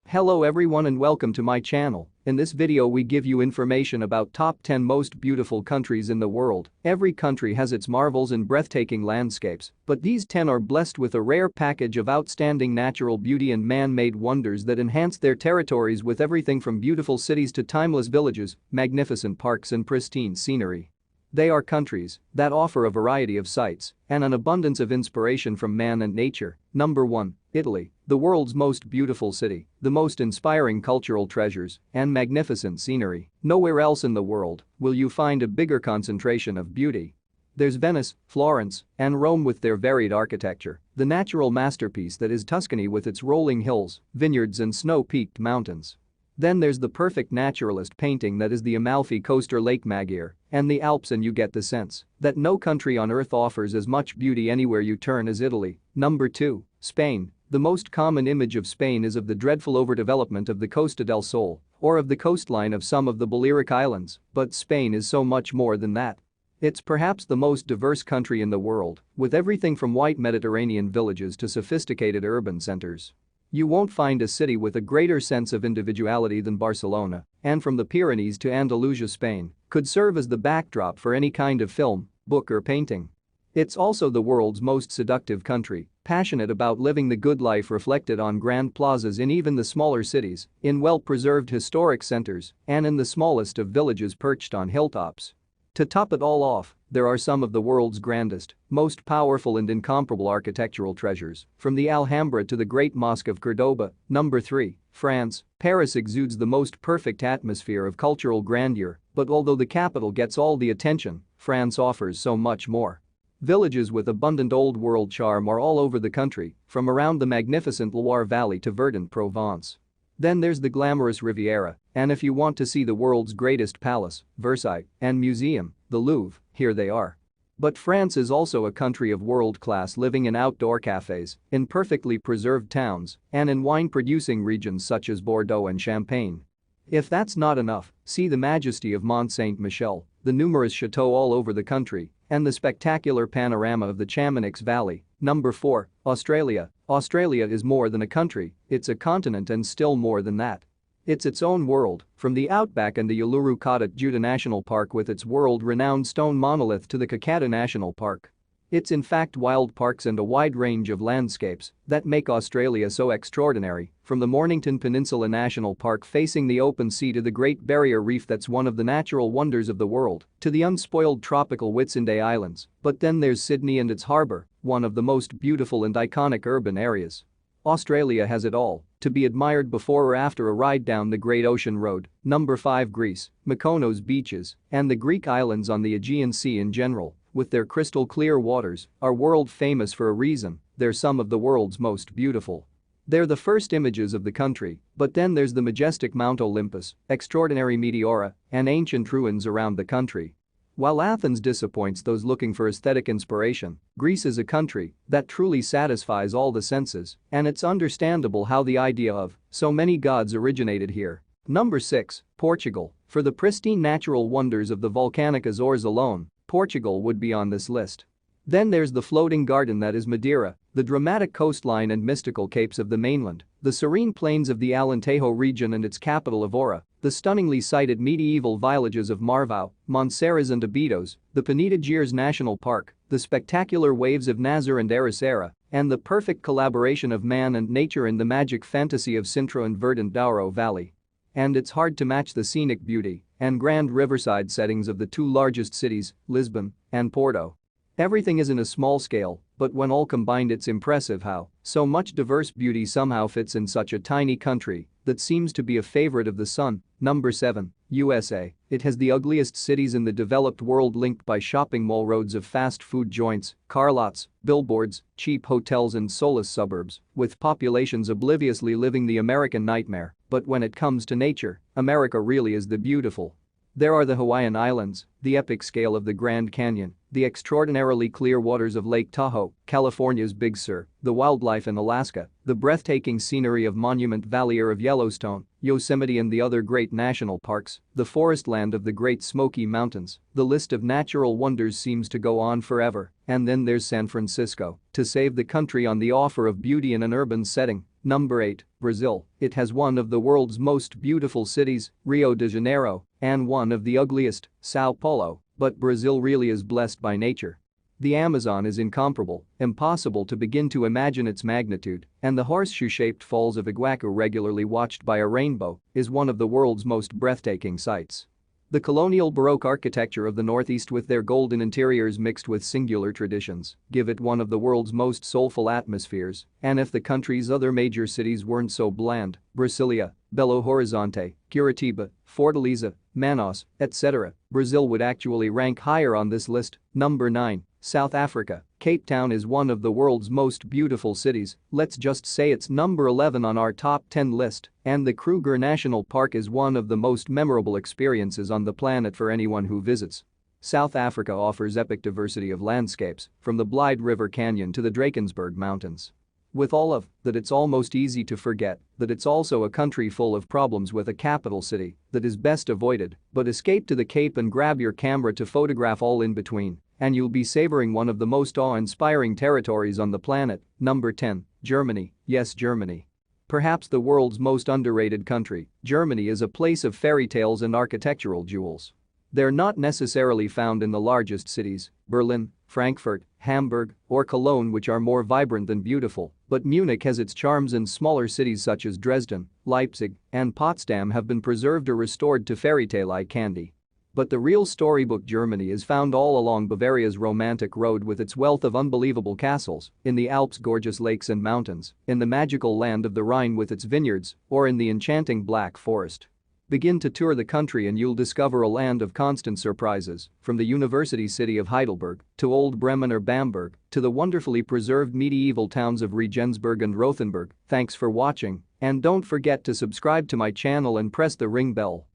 Hello everyone and welcome to my channel. In this video we give you information about top 10 most beautiful countries in the world. Every country has its marvels and breathtaking landscapes, but these 10 are blessed with a rare package of outstanding natural beauty and man-made wonders that enhance their territories with everything from beautiful cities to timeless villages, magnificent parks and pristine scenery. They are countries that offer a variety of sights and an abundance of inspiration from man and nature. Number 1. Italy, the world's most beautiful city, the most inspiring cultural treasures, and magnificent scenery. Nowhere else in the world will you find a bigger concentration of beauty. There's Venice, Florence, and Rome with their varied architecture, the natural masterpiece that is Tuscany with its rolling hills, vineyards and snow-peaked mountains. Then there's the perfect naturalist painting that is the Amalfi Coast or Lake Maggiore and the Alps, and you get the sense that no country on earth offers as much beauty anywhere you turn as Italy. Number 2. Spain. The most common image of Spain is of the dreadful overdevelopment of the Costa del Sol or of the coastline of some of the Balearic Islands, but Spain is so much more than that. It's perhaps the most diverse country in the world, with everything from white Mediterranean villages to sophisticated urban centers. You won't find a city with a greater sense of individuality than Barcelona, and from the Pyrenees to Andalusia, Spain could serve as the backdrop for any kind of film, book or painting. It's also the world's most seductive country, passionate about living the good life reflected on grand plazas in even the smaller cities, in well-preserved historic centers, and in the smallest of villages perched on hilltops. To top it all off, there are some of the world's grandest, most powerful and incomparable architectural treasures, from the Alhambra to the Great Mosque of Cordoba. Number 3. France. Paris exudes the most perfect atmosphere of cultural grandeur, but although the capital gets all the attention, France offers so much more. Villages with abundant old-world charm are all over the country, from around the magnificent Loire Valley to verdant Provence. Then there's the glamorous Riviera, and if you want to see the world's greatest palace, Versailles, and museum, the Louvre, here they are. But France is also a country of world-class living in outdoor cafes, in perfectly preserved towns, and in wine-producing regions such as Bordeaux and Champagne. If that's not enough, see the majesty of Mont Saint-Michel, the numerous chateaux all over the country, and the spectacular panorama of the Chamonix Valley. Number 4. Australia. Australia is more than a country, it's a continent and still more than that. It's its own world, from the outback and the Uluru Kata Tjuta National Park with its world-renowned stone monolith to the Kakadu National Park. It's in fact wild parks and a wide range of landscapes that make Australia so extraordinary, from the Mornington Peninsula National Park facing the open sea to the Great Barrier Reef that's one of the natural wonders of the world, to the unspoiled tropical Whitsunday Islands. But then there's Sydney and its harbour, one of the most beautiful and iconic urban areas. Australia has it all, to be admired before or after a ride down the Great Ocean Road. Number 5. Greece. Mykonos beaches and the Greek islands on the Aegean Sea in general, with their crystal clear waters, are world famous for a reason. They're some of the world's most beautiful. They're the first images of the country, but then there's the majestic Mount Olympus, extraordinary meteora, and ancient ruins around the country. While Athens disappoints those looking for aesthetic inspiration, Greece is a country that truly satisfies all the senses, and it's understandable how the idea of so many gods originated here. Number 6. Portugal. For the pristine natural wonders of the volcanic Azores alone, Portugal would be on this list. Then there's the floating garden that is Madeira, the dramatic coastline and mystical capes of the mainland, the serene plains of the Alentejo region and its capital Évora, the stunningly sited medieval villages of Marvão, Monsaraz and Abidos, the Peneda Gerês National Park, the spectacular waves of Nazaré and Ericeira, and the perfect collaboration of man and nature in the magic fantasy of Sintra and verdant Douro Valley. And it's hard to match the scenic beauty and grand riverside settings of the two largest cities, Lisbon and Porto. Everything is in a small scale, but when all combined it's impressive how so much diverse beauty somehow fits in such a tiny country that seems to be a favorite of the sun. Number 7. USA. It has the ugliest cities in the developed world linked by shopping mall roads of fast food joints, car lots, billboards, cheap hotels and soulless suburbs, with populations obliviously living the American nightmare. But when it comes to nature, America really is the beautiful. There are the Hawaiian Islands, the epic scale of the Grand Canyon, the extraordinarily clear waters of Lake Tahoe, California's Big Sur, the wildlife in Alaska, the breathtaking scenery of Monument Valley or of Yellowstone, Yosemite and the other great national parks, the forest land of the Great Smoky Mountains. The list of natural wonders seems to go on forever. And then there's San Francisco, to save the country on the offer of beauty in an urban setting. Number 8. Brazil. It has one of the world's most beautiful cities, Rio de Janeiro, and one of the ugliest, Sao Paulo, but Brazil really is blessed by nature. The Amazon is incomparable, impossible to begin to imagine its magnitude, and the horseshoe-shaped falls of Iguacu, regularly watched by a rainbow, is one of the world's most breathtaking sights. The colonial Baroque architecture of the Northeast with their golden interiors mixed with singular traditions give it one of the world's most soulful atmospheres, and if the country's other major cities weren't so bland, Brasilia, Belo Horizonte, Curitiba, Fortaleza, Manaus, etc., Brazil would actually rank higher on this list. Number 9. South Africa. Cape Town is one of the world's most beautiful cities, let's just say it's number 11 on our top 10 list, and the Kruger National Park is one of the most memorable experiences on the planet for anyone who visits. South Africa offers epic diversity of landscapes, from the Blyde River Canyon to the Drakensberg Mountains. With all of that, it's almost easy to forget that it's also a country full of problems with a capital city that is best avoided, but escape to the Cape and grab your camera to photograph all in between, and you'll be savoring one of the most awe-inspiring territories on the planet. Number 10. Germany. Yes, Germany. Perhaps the world's most underrated country, Germany is a place of fairy tales and architectural jewels. They're not necessarily found in the largest cities, Berlin, Frankfurt, Hamburg, or Cologne, which are more vibrant than beautiful, but Munich has its charms, and smaller cities such as Dresden, Leipzig, and Potsdam have been preserved or restored to fairy tale-like candy. But the real storybook Germany is found all along Bavaria's romantic road, with its wealth of unbelievable castles, in the Alps' gorgeous lakes and mountains, in the magical land of the Rhine with its vineyards, or in the enchanting Black Forest. Begin to tour the country and you'll discover a land of constant surprises, from the university city of Heidelberg to Old Bremen or Bamberg to the wonderfully preserved medieval towns of Regensburg and Rothenburg. Thanks for watching, and don't forget to subscribe to my channel and press the ring bell.